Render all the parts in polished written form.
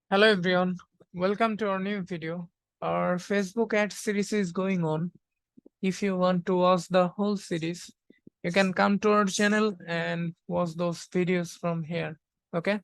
Hello everyone, welcome to our new video. Our Facebook ad series is going on. If you want to watch the whole series, you can come to our channel and watch those videos from here. Okay,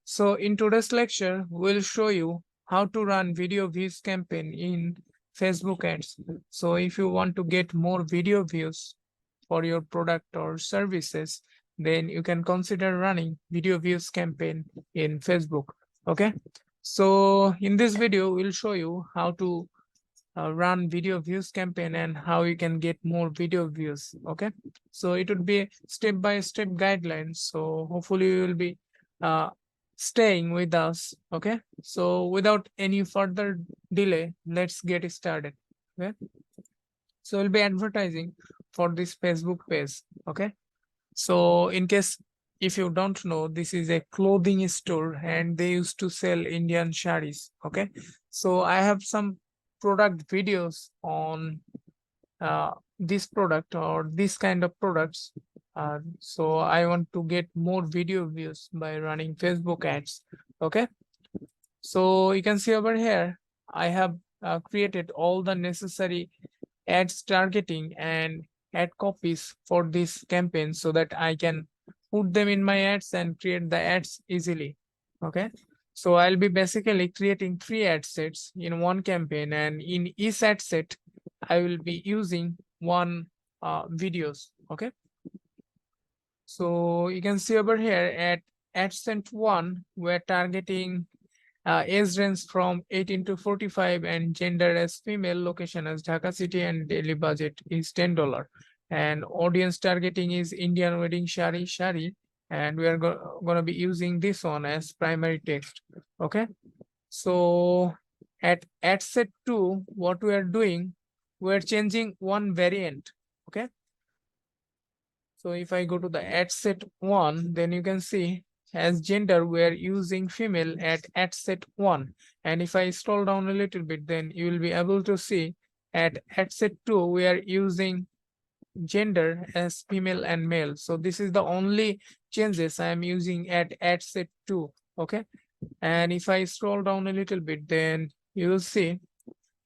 so in today's lecture, we'll show you how to run video views campaign in Facebook ads. So if you want to get more video views for your product or services, then you can consider running video views campaign in Facebook. Okay, so in this video, we'll show you how to run video views campaign and how you can get more video views. Okay, so it would be a step-by-step guidelines. So hopefully you will be uh, staying with us. Okay, so without any further delay, let's get started. Okay, so we'll be advertising for this Facebook page. Okay, so in case if you don't know, this is a clothing store and they used to sell Indian sarees. Okay, so I have some product videos on this product or this kind of products. So I want to get more video views by running Facebook ads. Okay, so you can see over here, I have created all the necessary ads targeting and ad copies for this campaign so that I can put them in my ads and create the ads easily. Okay. So I'll be basically creating 3 ad sets in one campaign, and in each ad set, I will be using one videos. Okay. So you can see over here at ad set 1, we're targeting age range from 18 to 45 and gender as female, location as Dhaka city, and daily budget is $10. And audience targeting is Indian wedding shari, and we are going to be using this one as primary text. Okay, so at set 2, what we are doing, we're changing one variant. Okay, so if I go to the ad set 1, then you can see as gender, we are using female at ad set 1. And if I scroll down a little bit, then you will be able to see at ad set 2, we are using gender as female and male. So this is the only changes I am using at ad set 2. Okay. And if I scroll down a little bit, then you will see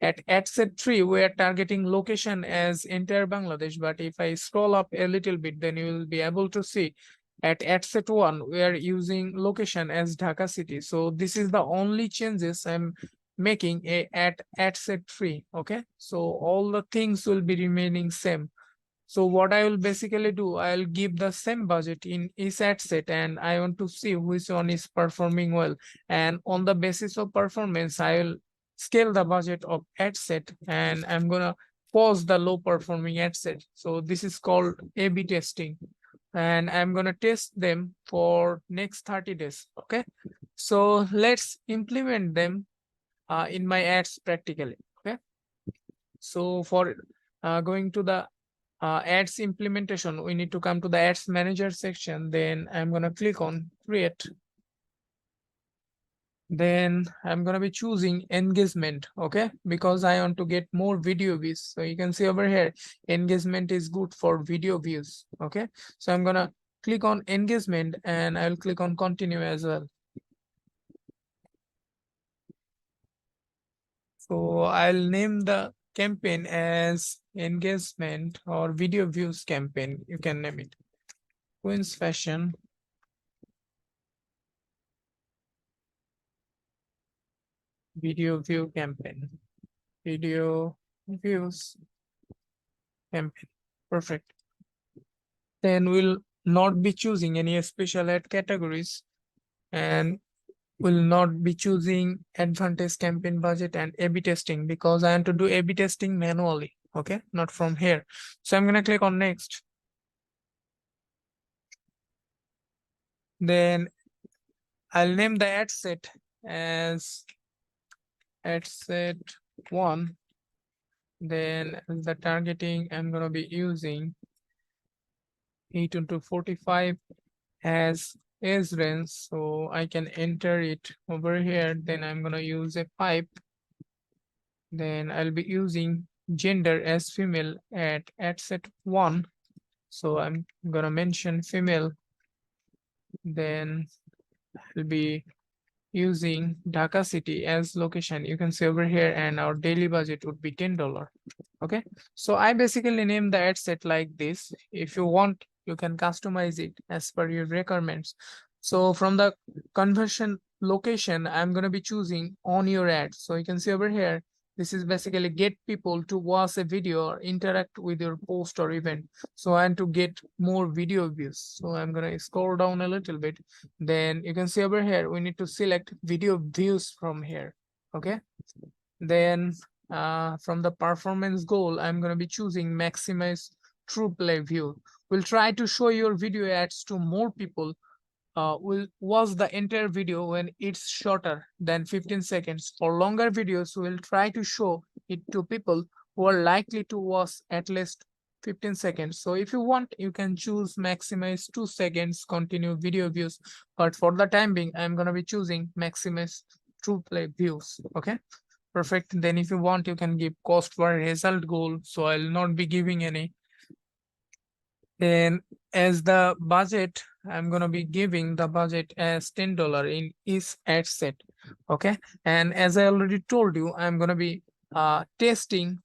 at adset 3, we are targeting location as entire Bangladesh. But if I scroll up a little bit, then you will be able to see at adset 1, we are using location as Dhaka city. So this is the only changes I'm making at adset 3. Okay. So all the things will be remaining same. So what I will basically do, I'll give the same budget in each ad set, and I want to see which one is performing well. And on the basis of performance, I will scale the budget of ad set, and I'm gonna pause the low performing ad set. So this is called A/B testing, and I'm gonna test them for next 30 days. Okay, so let's implement them in my ads practically. Okay, so for going to the ads implementation, we need to come to the ads manager section. Then I'm going to click on create. Then I'm going to be choosing engagement. Okay, because I want to get more video views. So you can see over here, engagement is good for video views. Okay, so I'm going to click on engagement and I'll click on continue as well. So I'll name the campaign as engagement or video views campaign. You can name it Queen's Fashion video view campaign. Video views campaign. Perfect. Then we'll not be choosing any special ad categories, and will not be choosing advantage campaign budget and A/B testing because I want to do A/B testing manually. Okay, not from here. So I'm gonna click on next. Then I'll name the ad set as ad set 1. Then the targeting, I'm gonna be using 18 to 45 as age range, so I can enter it over here. Then I'm gonna use a pipe. Then I'll be using gender as female at set 1, so I'm gonna mention female. Then will be using Dhaka city as location. You can see over here, and our daily budget would be $10. Okay, so I basically name the ad set like this. If you want, you can customize it as per your requirements. So from the conversion location, I'm going to be choosing on your ad. So you can see over here, this is basically get people to watch a video or interact with your post or event. So I want to get more video views, so I'm going to scroll down a little bit. Then you can see over here, we need to select video views from here. Okay, then from the performance goal, I'm going to be choosing maximize true play view. We'll try to show your video ads to more people. Will watch the entire video when it's shorter than 15 seconds. For longer videos, we'll try to show it to people who are likely to watch at least 15 seconds. So if you want, you can choose maximize 2 seconds continue video views. But for the time being, I'm going to be choosing maximize true play views. Okay, perfect. Then if you want, you can give cost per result goal. So I'll not be giving any. Then as the budget, I'm gonna be giving the budget as $10 in each ad set. Okay, and as I already told you, I'm gonna be testing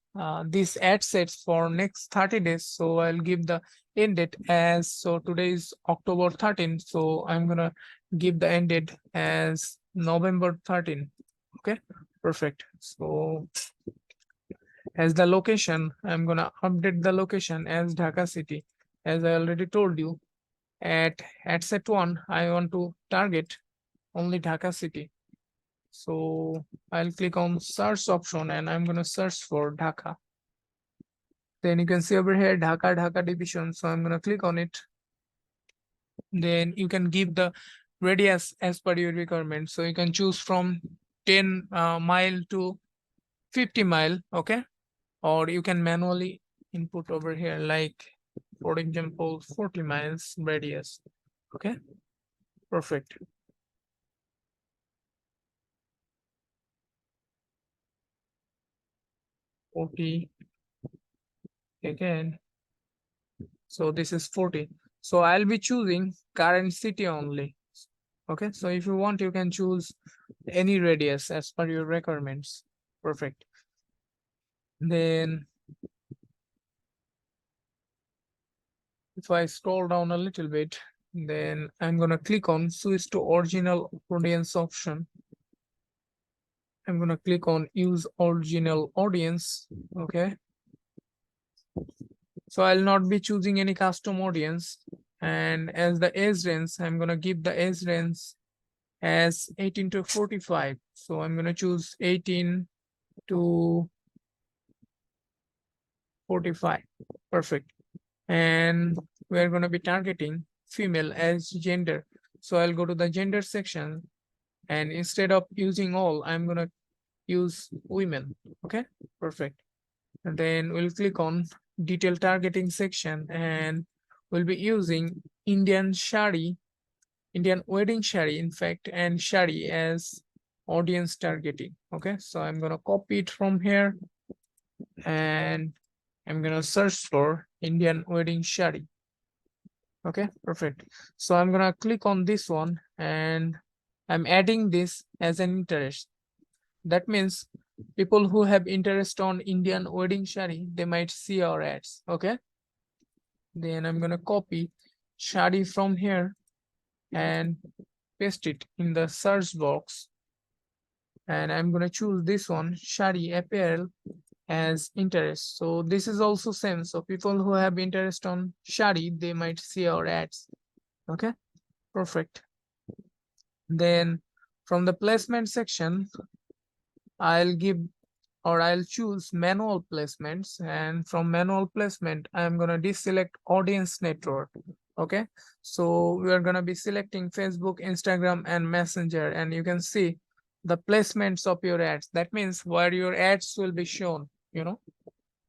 these ad sets for next 30 days. So I'll give the end date as, so today is October 13. So I'm gonna give the end date as November 13. Okay, perfect. So as the location, I'm gonna update the location as Dhaka city. As I already told you, at set 1, I want to target only Dhaka city. So I'll click on search option and I'm gonna search for Dhaka. Then you can see over here Dhaka division. So I'm gonna click on it. Then you can give the radius as per your requirement. So you can choose from 10 mile to 50 mile. Okay, or you can manually input over here, like for example 40 miles radius. Okay, perfect. OT again. So this is 40. So I'll be choosing current city only. Okay, so if you want, you can choose any radius as per your requirements. Perfect. Then if I scroll down a little bit, then I'm gonna click on switch to original audience option. I'm gonna click on use original audience. Okay, so I'll not be choosing any custom audience. And as the age range, I'm gonna give the age range as 18 to 45. So I'm gonna choose 18 to 45. Perfect. And we're gonna be targeting female as gender. So I'll go to the gender section, and instead of using all, I'm gonna use women. Okay, perfect. And then we'll click on detail targeting section, and we'll be using Indian shari, Indian wedding shari, in fact, and shari as audience targeting. Okay, so I'm gonna copy it from here and I'm gonna search for Indian wedding shari. Okay, perfect. So I'm gonna click on this one and I'm adding this as an interest. That means people who have interest on Indian wedding shari, they might see our ads. Okay, then I'm gonna copy shari from here and paste it in the search box. And I'm gonna choose this one, shari apparel, as interest. So this is also same. So people who have interest on shari, they might see our ads. Okay, perfect. Then from the placement section, I'll give, or I'll choose manual placements, and from manual placement I'm gonna deselect audience network. Okay, so we are gonna be selecting Facebook, Instagram, and Messenger, and you can see the placements of your ads. That means where your ads will be shown, you know.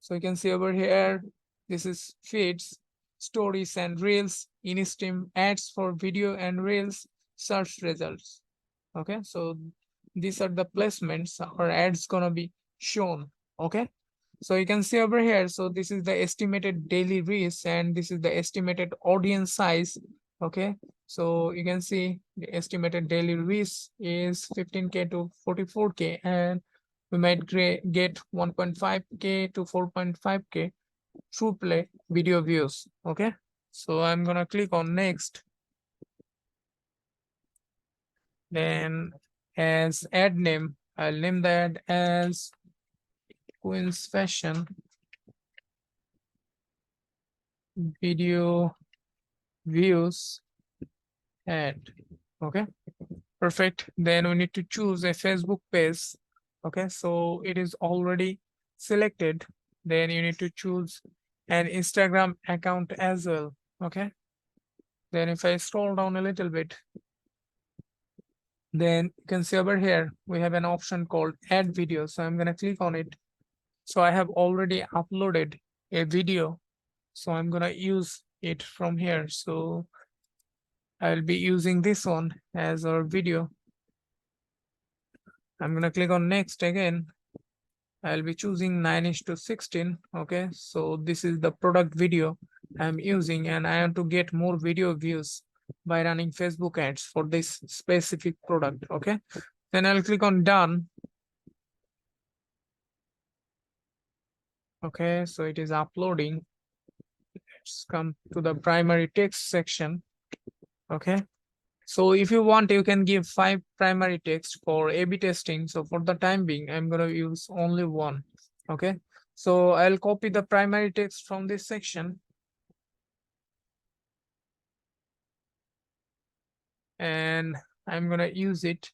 So you can see over here, this is feeds, stories, and reels, in-stream ads for video and reels, search results. Okay, so these are the placements or ads gonna be shown. Okay, so you can see over here, so this is the estimated daily reach and this is the estimated audience size. Okay, So you can see the estimated daily reach is 15K to 44K, and we might get 1.5K to 4.5K true play video views. Okay, so I'm gonna click on next. Then as ad name, I'll name the ad as Queen's Fashion Video Views Ad. Okay, perfect. Then we need to choose a Facebook page. Okay, so it is already selected. Then you need to choose an Instagram account as well. Okay, then if I scroll down a little bit, then you can see over here we have an option called add video. So I'm going to click on it. So I have already uploaded a video, so I'm going to use it from here. So I'll be using this one as our video. I'm going to click on next again. I'll be choosing 9:16. Okay, so this is the product video I'm using, and I want to get more video views by running Facebook ads for this specific product. Okay, then I'll click on done. Okay, so it is uploading. Let's come to the primary text section. Okay, so if you want, you can give 5 primary text for A/B testing. So for the time being, I'm going to use only one. Okay, so I'll copy the primary text from this section, and I'm going to use it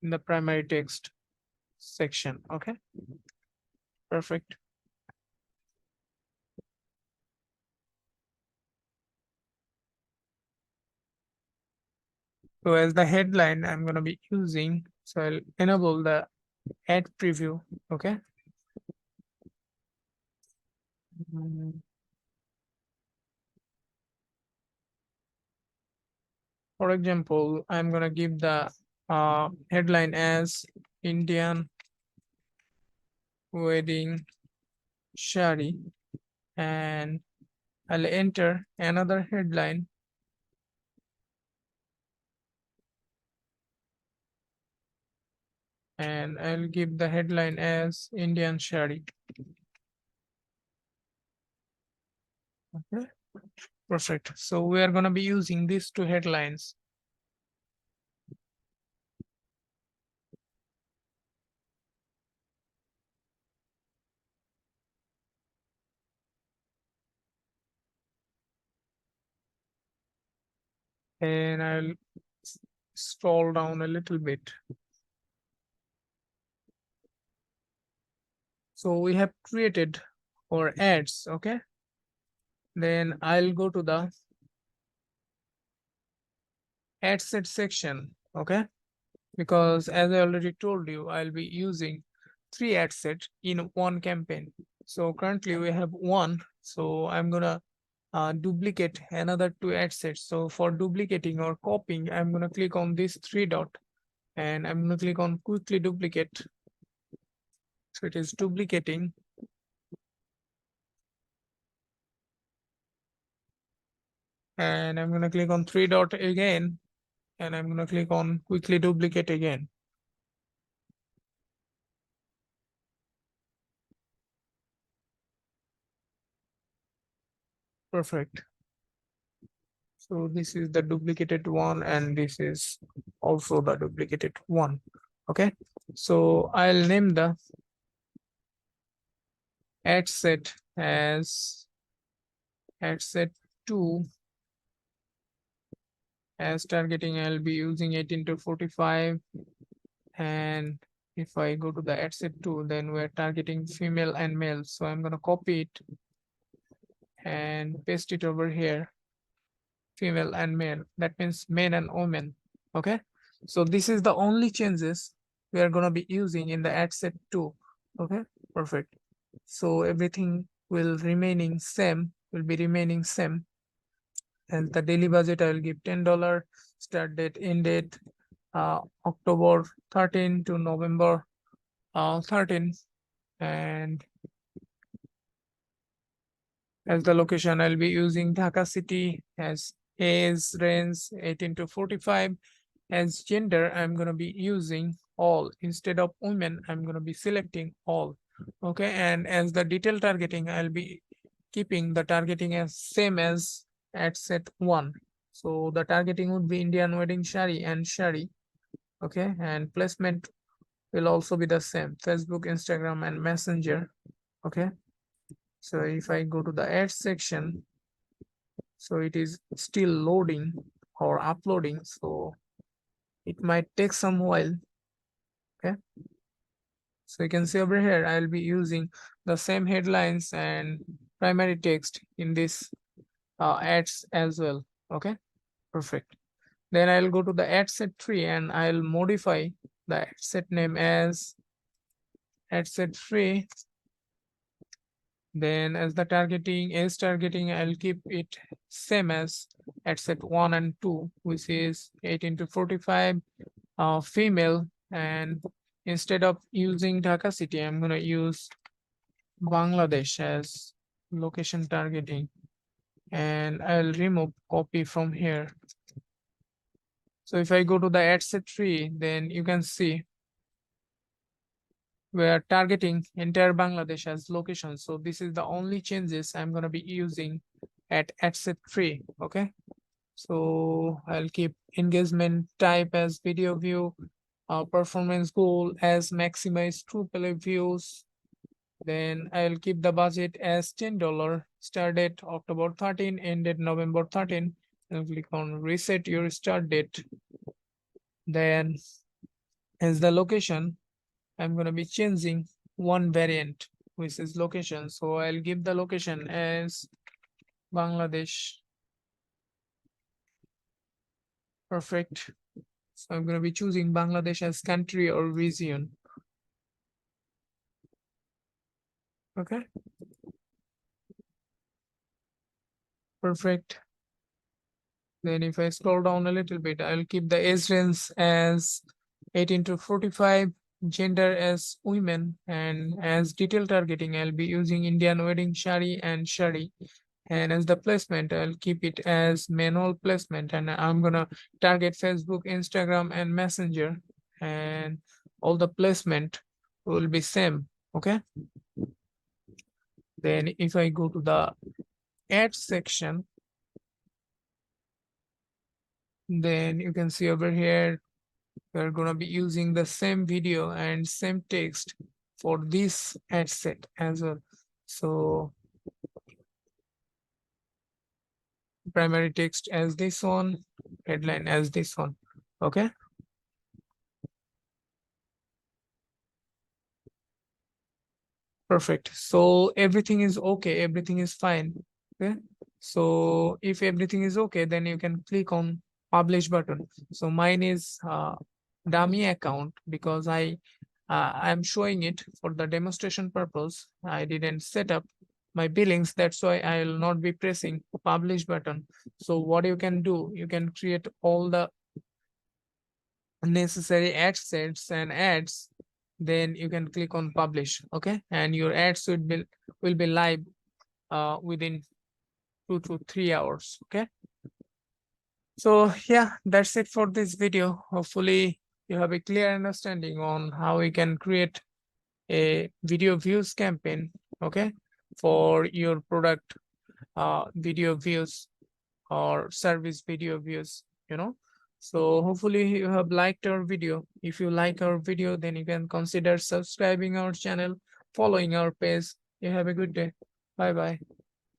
in the primary text section. Okay, perfect. So as the headline, I'm going to be using, so I'll enable the ad preview. Okay. Mm, For example, I'm going to give the headline as Indian wedding shari, and I'll enter another headline, and I'll give the headline as Indian shari. Okay, perfect. So we are going to be using these two headlines. And I'll scroll down a little bit. So we have created our ads. Okay, then I'll go to the ad set section. Okay, because as I already told you, I'll be using 3 ad sets in one campaign. So currently we have one, so I'm gonna duplicate another 2 ad sets. So for duplicating or copying, I'm gonna click on this 3 dot, and I'm gonna click on quickly duplicate. So it is duplicating. And I'm gonna click on 3 dot again, and I'm gonna click on quickly duplicate again. Perfect. So this is the duplicated one, and this is also the duplicated one. Okay, so I'll name the ad set as ad set 2. As targeting, I'll be using 18 to 45, and if I go to the ad set 2, then we're targeting female and male. So I'm gonna copy it and paste it over here, female and male. That means men and women. Okay, so this is the only changes we are going to be using in the ad set 2. Okay, perfect. So everything will be remaining same. And the daily budget, I will give $10. Start date, end date, October 13 to November 13. And as the location, I'll be using Dhaka city as age range 18 to 45. As gender, I'm going to be using all. Instead of women, I'm going to be selecting all. Okay, and as the detail targeting, I'll be keeping the targeting as same as at set 1. So the targeting would be Indian wedding shari and shari. Okay, and placement will also be the same: Facebook, Instagram, and Messenger. Okay, so if I go to the ads section, so it is still loading or uploading, so it might take some while. Okay, so you can see over here I'll be using the same headlines and primary text in this ads as well. Okay, perfect. Then I'll go to the ad set tree and I'll modify the ad set name as ad set tree. Then as the targeting, I'll keep it same as ad set 1 and 2, which is 18 to 45 female. And instead of using Dhaka city, I'm gonna use Bangladesh as location targeting, and I'll remove copy from here. So if I go to the ad set tree, then you can see we are targeting entire Bangladesh as location. So this is the only changes I'm going to be using at ad set tree. Okay, so I'll keep engagement type as video view, performance goal as maximize true play views. Then I'll keep the budget as $10. Start date October 13, end date November 13. I'll click on reset your start date. Then as the location, I'm going to be changing one variant, which is location. So I'll give the location as Bangladesh. Perfect. So I'm going to be choosing Bangladesh as country or region. Okay. Perfect. Then if I scroll down a little bit, I'll keep the age range as 18 to 45, gender as women, and as detail targeting, I'll be using Indian wedding shari and shari. And as the placement, I'll keep it as manual placement, and I'm gonna target Facebook, Instagram, and Messenger, and all the placement will be same. Okay. Then if I go to the ad section, then you can see over here we're gonna be using the same video and same text for this ad set as well. So primary text as this one, headline as this one. Okay. Perfect. So everything is okay. Everything is fine. Okay. So if everything is okay, then you can click on publish button. So mine is dummy account because I'm showing it for the demonstration purpose. I didn't set up my billings. That's why I'll not be pressing publish button. So what you can do, you can create all the necessary ad sets and ads, then you can click on publish. Okay, and your ads will be live within 2 to 3 hours. Okay, so yeah, that's it for this video. Hopefully you have a clear understanding on how we can create a video views campaign. Okay, for your product video views or service video views, so hopefully you have liked our video. If you like our video, then you can consider subscribing our channel, following our page. You have a good day. Bye bye.